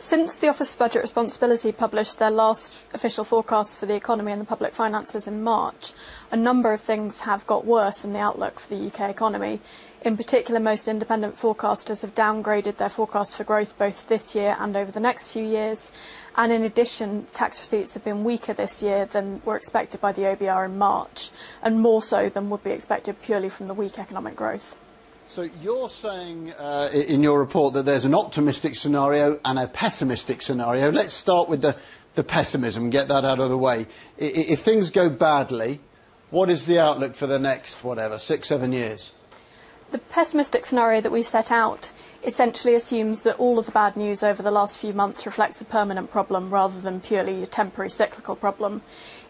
Since the Office for Budget Responsibility published their last official forecasts for the economy and the public finances in March, a number of things have got worse in the outlook for the UK economy. In particular, most independent forecasters have downgraded their forecasts for growth both this year and over the next few years. And in addition, tax receipts have been weaker this year than were expected by the OBR in March, and more so than would be expected purely from the weak economic growth. So you're saying in your report that there's an optimistic scenario and a pessimistic scenario. Let's start with the pessimism and get that out of the way. If things go badly, what is the outlook for the next, 6, 7 years? The pessimistic scenario that we set out essentially assumes that all of the bad news over the last few months reflects a permanent problem rather than purely a temporary cyclical problem.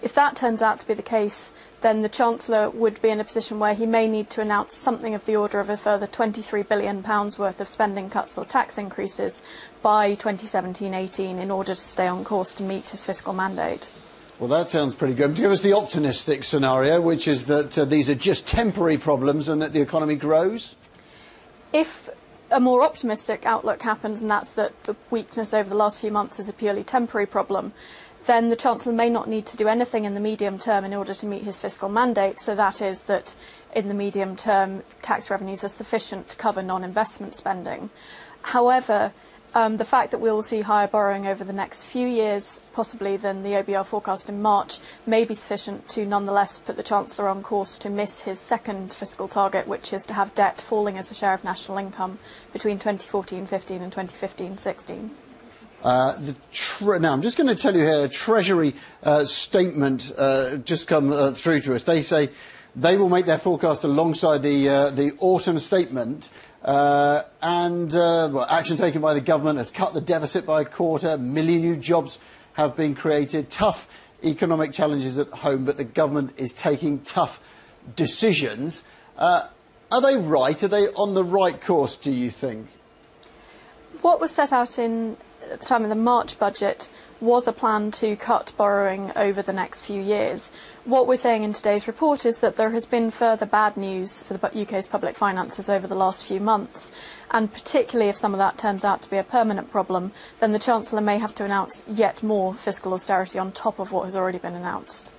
If that turns out to be the case, then the Chancellor would be in a position where he may need to announce something of the order of a further £23 billion worth of spending cuts or tax increases by 2017-18 in order to stay on course to meet his fiscal mandate. Well, that sounds pretty good. Give us the optimistic scenario, which is that these are just temporary problems and that the economy grows. If a more optimistic outlook happens, and that's that the weakness over the last few months is a purely temporary problem, then the Chancellor may not need to do anything in the medium term in order to meet his fiscal mandate. So that is that in the medium term, tax revenues are sufficient to cover non-investment spending. However, the fact that we will see higher borrowing over the next few years, possibly than the OBR forecast in March, may be sufficient to nonetheless put the Chancellor on course to miss his second fiscal target, which is to have debt falling as a share of national income between 2014-15 and 2015-16. Now, I'm just going to tell you here, a Treasury statement just come through to us. They say they will make their forecast alongside the autumn statement, action taken by the government has cut the deficit by a quarter, 1 million new jobs have been created, tough economic challenges at home, but the government is taking tough decisions. Are they right? Are they on the right course, do you think? What was set out at the time of the March budget was a plan to cut borrowing over the next few years. What we're saying in today's report is that there has been further bad news for the UK's public finances over the last few months, and particularly if some of that turns out to be a permanent problem, then the Chancellor may have to announce yet more fiscal austerity on top of what has already been announced.